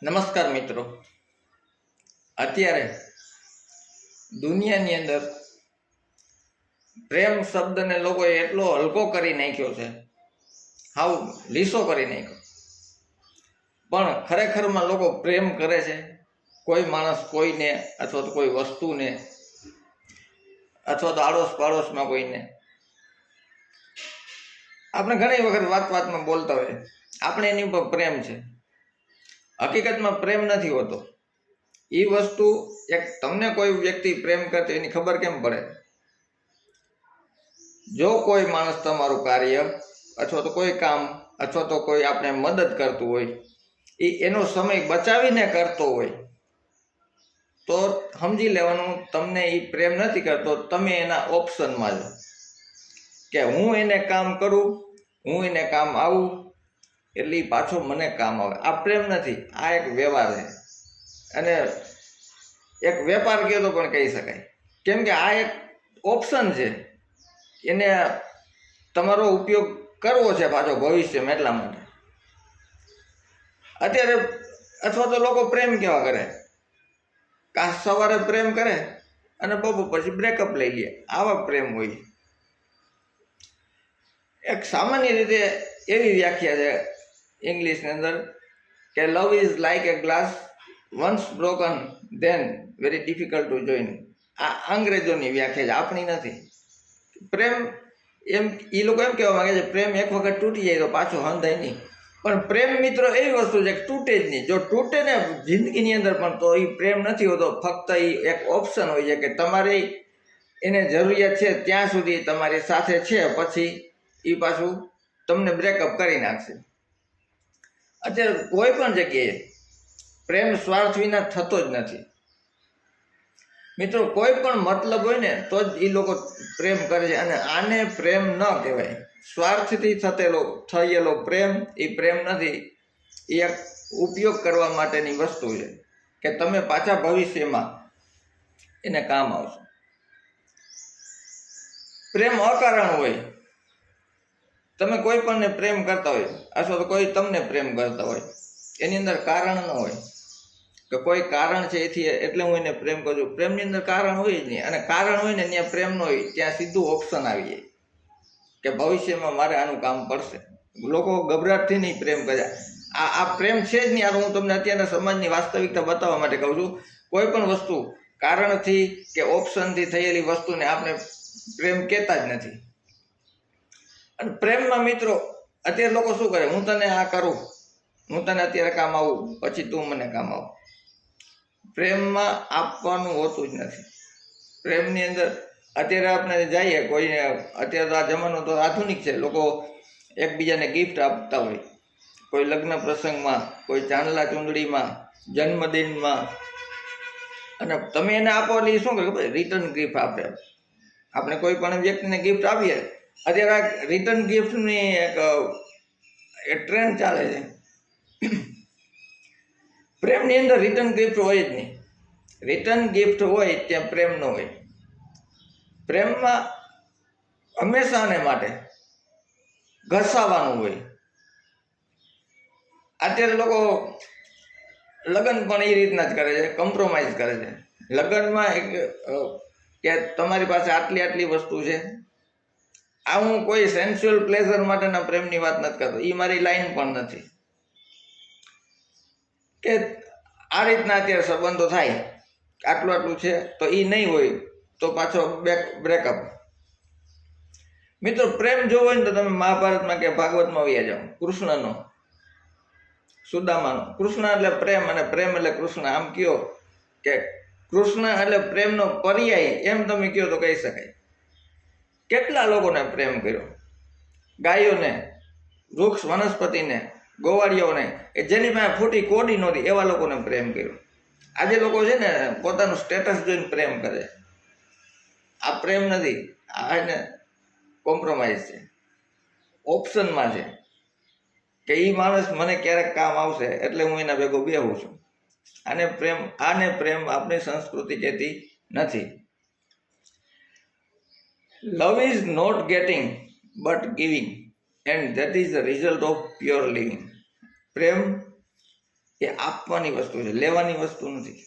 નમસ્કાર મિત્રો, અત્યારે દુનિયાની અંદર પ્રેમ શબ્દને લોકોએ એટલો હલકો કરી નાખ્યો છે, હાવ લીસો કરી નાખ્યો. પણ ખરેખરમાં લોકો પ્રેમ કરે છે કોઈ માણસ કોઈને, અથવા તો કોઈ વસ્તુને, અથવા તો આડોશ પાડોશમાં કોઈને. આપણે ઘણી વખત વાતમાં બોલતા હોય આપણે એની ઉપર પ્રેમ છે. હકીકતમાં પ્રેમ નથી હોતો. એ વસ્તુ એક તમને કોઈ વ્યક્તિ પ્રેમ કરતો એની ખબર કેમ પડે? જો કોઈ માણસ તમારું કાર્ય અથવા તો કોઈ કામ અથવા તો કોઈ આપણે મદદ કરતું હોય, એનો સમય બચાવીને કરતો હોય, તો સમજી લેવાનું તમને એ પ્રેમ નથી કરતો. તમે એના ઓપ્શનમાં છો કે હું એને કામ કરું, હું એને કામ આવું એટલે પાછો મને કામ આવે. આ પ્રેમ નથી, આ એક વ્યવહાર છે, અને એક વેપાર કહો તો પણ કહી શકાય. કેમ કે આ એક ઓપ્શન છે, એને તમારો ઉપયોગ કરવો છે પાછો ભવિષ્યમાં. એટલા માટે અત્યારે અથવા તો લોકો પ્રેમ કેવા કરે, કા સવારે પ્રેમ કરે અને બપોર પછી બ્રેકઅપ લઈ લે. આવા પ્રેમ હોય. એક સામાન્ય રીતે એવી વ્યાખ્યા છે ઇંગ્લિશની અંદર કે love is like a glass, once broken then very difficult to join. આ અંગ્રેજોની વ્યાખ્યા છે, આપણી નથી. પ્રેમ એમ એ લોકો એમ કહેવા માંગે છે, પ્રેમ એક વખત તૂટી જાય તો પાછો હંધાય નહીં. પણ પ્રેમ મિત્રો એવી વસ્તુ છે કે તૂટે જ નહીં. જો તૂટે ને જિંદગીની અંદર પણ, તો એ પ્રેમ નથી હોતો. ફક્ત એ એક ઓપ્શન હોય છે કે તમારી એને જરૂરિયાત છે ત્યાં સુધી તમારી સાથે છે, પછી એ પાછું તમને બ્રેકઅપ કરી નાખશે. અત્યારે કોઈ પણ જગ્યાએ પ્રેમ સ્વાર્થ વિના થતો જ નથી મિત્રો. કોઈ પણ મતલબ હોય ને તો જ એ લોકો પ્રેમ કરે છે, અને આને પ્રેમ ન કહેવાય. સ્વાર્થથી થયેલો પ્રેમ એ પ્રેમ નથી. એ એક ઉપયોગ કરવા માટેની વસ્તુ છે કે તમે પાછા ભવિષ્યમાં એને કામ આવશે. પ્રેમ અકારણ હોય. તમે કોઈ પણને પ્રેમ કરતા હોય અથવા તો કોઈ તમને પ્રેમ કરતા હોય, એની અંદર કારણ ન હોય કે કોઈ કારણ છે એથી એટલે હું એને પ્રેમ કરું છું. પ્રેમની અંદર કારણ હોય જ નહીં. અને કારણ હોય ને ત્યાં પ્રેમ ન હોય, ત્યાં સીધું ઓપ્શન આવી જાય કે ભવિષ્યમાં મારે આનું કામ પડશે. લોકો ગભરાટથી નહીં પ્રેમ કર્યા. આ પ્રેમ છે જ નહીં. આ હું તમને અત્યારના સમાજની વાસ્તવિકતા બતાવવા માટે કહું છું. કોઈ પણ વસ્તુ કારણથી કે ઓપ્શનથી થયેલી વસ્તુને આપણે પ્રેમ કહેતા જ નથી. અને પ્રેમમાં મિત્રો અત્યારે લોકો શું કરે, હું તને આ કરું, હું તને અત્યારે કામ આવું, પછી તું મને કામ આવ. પ્રેમમાં આપવાનું હોતું જ નથી. પ્રેમની અંદર અત્યારે આપણે જઈએ કોઈને, અત્યારે તો આ જમાનો તો આધુનિક છે, લોકો એકબીજાને ગિફ્ટ આપતા હોય, કોઈ લગ્ન પ્રસંગમાં, કોઈ ચાંદલા ચૂંદડીમાં, જન્મદિનમાં. અને તમે એને આપો એટલે એ શું કરે, રિટર્ન ગિફ્ટ આપે. આપણે કોઈ પણ વ્યક્તિને ગિફ્ટ આપીએ, અત્યારે આ રિટર્ન ગિફ્ટની એક ટ્રેન્ડ ચાલે છે. પ્રેમની અંદર રિટર્ન ગિફ્ટ હોય જ નહીં. રિટર્ન ગિફ્ટ હોય ત્યાં પ્રેમ ન હોય. પ્રેમમાં હંમેશાને માટે ઘસાવાનું હોય. અત્યારે લોકો લગ્ન પણ એ રીતના જ કરે છે, કોમ્પ્રોમાઇઝ કરે છે. લગ્નમાં એક કે તમારી પાસે આટલી વસ્તુ છે. આ હું કોઈ સેન્સ્યુઅલ પ્લેઝર માટેના પ્રેમની વાત નથી કરતો, એ મારી લાઈન પણ નથી. કે આ રીતના અત્યારે સંબંધો થાય, આટલું છે તો એ નહીં હોય તો પાછો બ્રેકઅપ. મિત્રો પ્રેમ જો હોય ને તો તમે મહાભારતમાં કે ભાગવતમાં વયા જાઓ. કૃષ્ણનો, સુદામાનો. કૃષ્ણ એટલે પ્રેમ અને પ્રેમ એટલે કૃષ્ણ. આમ કયો કે કૃષ્ણ એટલે પ્રેમનો પર્યાય, એમ તમે કહો તો કહી શકાય. કેટલા લોકોને પ્રેમ કર્યો, ગાયોને, વૃક્ષ વનસ્પતિને, ગોવાળીઓને, કે જેની પાસે ફૂટી કોડી નહોતી એવા લોકોને પ્રેમ કર્યો. આજે લોકો છે ને પોતાનું સ્ટેટસ જોઈને પ્રેમ કરે. આ પ્રેમ નથી, આ એને કોમ્પ્રોમાઇઝ છે, ઓપ્શનમાં છે કે એ માણસ મને ક્યારેક કામ આવશે એટલે હું એના ભેગો બેહું છું. આને પ્રેમ આપણી સંસ્કૃતિ કહેતી નથી. Love is not getting but giving, and that is the result of pure living. પ્રેમ એ આપવાની વસ્તુ છે, લેવાની વસ્તુ નથી.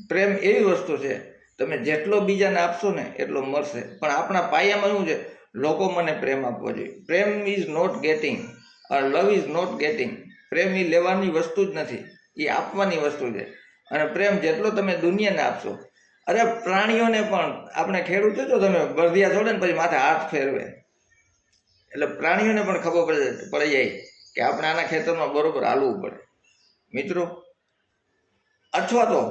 પ્રેમ એવી વસ્તુ છે તમે જેટલો બીજાને આપશો ને એટલો મળશે. પણ આપણા પાયામાં શું છે, લોકો મને પ્રેમ આપવો જોઈએ. પ્રેમ is not getting, love is not getting. પ્રેમ એ લેવાની વસ્તુ જ નથી, એ આપવાની વસ્તુ છે. અને પ્રેમ જેટલો તમે દુનિયાને આપશો, અરે પ્રાણીઓને પણ, આપણે ખેડૂતો જો તમે બળદિયા છોડે ને પછી માથે હાથ ફેરવે, એટલે પ્રાણીઓને પણ ખબર પડી જાય કે આપણે આના ખેતરમાં બરોબર હાલવું પડે. મિત્રો, અથવા તો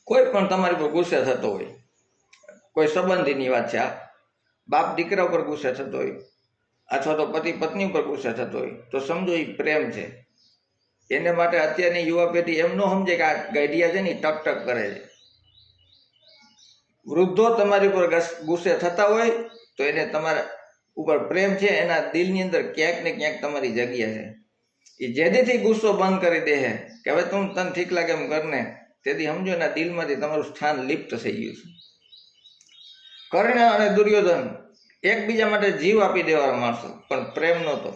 કોઈ પણ તમારી પર ગુસ્સે થતો હોય, કોઈ સંબંધીની વાત છે, આ બાપ દીકરા ઉપર ગુસ્સે થતો હોય, અથવા તો પતિ પત્ની ઉપર ગુસ્સે થતો હોય, તો સમજો એ પ્રેમ છે. એને માટે અત્યારની યુવા પેઢી એમ ન સમજે કે આ ગાંઠિયા છે ને ટક ટક કરે છે. વૃદ્ધો તમારી ઉપર ગુસ્સે થતા હોય તો એને તમારા ઉપર પ્રેમ છે, એના દિલની અંદર ક્યાંક ને ક્યાંક તમારી જગ્યા છે. એ જેથી ગુસ્સો બંધ કરી દે છે કે હવે તું તને ઠીક લાગે એમ કરને, તેથી સમજો એના દિલમાંથી તમારું સ્થાન લિપ્ત થઈ ગયું છે. કર્ણ અને દુર્યોધન એકબીજા માટે જીવ આપી દેવાના માણસો, પણ પ્રેમ નહોતો.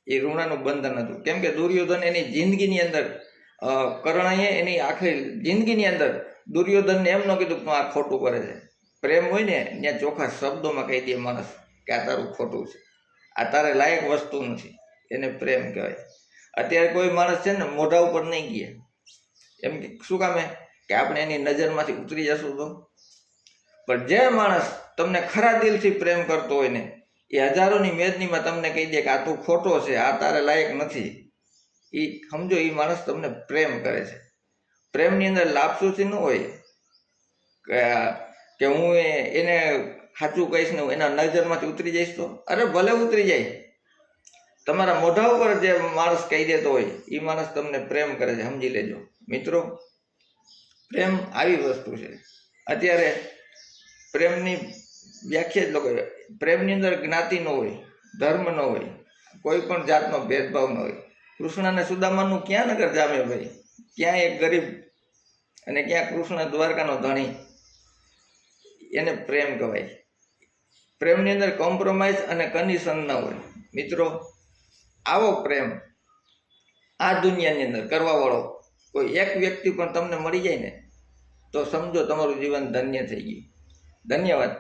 એ ઋણાનું બંધન હતું. કેમ કે દુર્યોધન એની જિંદગીની અંદર, કર્ણએ એની આખી જિંદગીની અંદર દુર્યોધનને એમ ન કીધું કે આ ખોટું કરે છે. પ્રેમ હોય ને ત્યાં ચોખ્ખા શબ્દોમાં કહી દે માણસ કે આ તારું ખોટું છે, આ તારે લાયક વસ્તુ નથી. એને પ્રેમ કહેવાય. અત્યારે કોઈ માણસ છે ને મોઢા ઉપર નહીં કહે, એમ કે શું કામે કે આપણે એની નજરમાંથી ઉતરી જશું તો. પણ જે માણસ તમને ખરા દિલથી પ્રેમ કરતો હોય ને, એ હજારોની મેદનીમાં તમને કહી દે કે આ તું ખોટો છે, આ તારે લાયક નથી. એ સમજો એ માણસ તમને પ્રેમ કરે છે. પ્રેમની અંદર લાપસુસી ન હોય કે હું એને સાચું કહીશ ને એના નજરમાંથી ઉતરી જઈશ તો. અરે ભલે ઉતરી જાય, તમારા મોઢા ઉપર જે માણસ કહી દેતો હોય એ માણસ તમને પ્રેમ કરે છે, સમજી લેજો. મિત્રો, પ્રેમ આવી વસ્તુ છે. અત્યારે પ્રેમની વ્યાખ્યા જ લોકો, પ્રેમની અંદર જ્ઞાતિ ન હોય, ધર્મ ન હોય, કોઈ પણ જાતનો ભેદભાવ ન હોય. કૃષ્ણ અને સુદામાનું ક્યાં નગર જામે ભાઈ, ક્યાં એક ગરીબ અને ક્યાં કૃષ્ણ દ્વારકાનો ધણી. એને પ્રેમ કહેવાય. પ્રેમની અંદર કોમ્પ્રોમાઇઝ અને કન્ડિશન ન હોય. મિત્રો, આવો પ્રેમ આ દુનિયાની અંદર કરવા વાળો કોઈ એક વ્યક્તિ પણ તમને મળી જાય ને તો સમજો તમારું જીવન ધન્ય થઈ ગયું. ધન્યવાદ.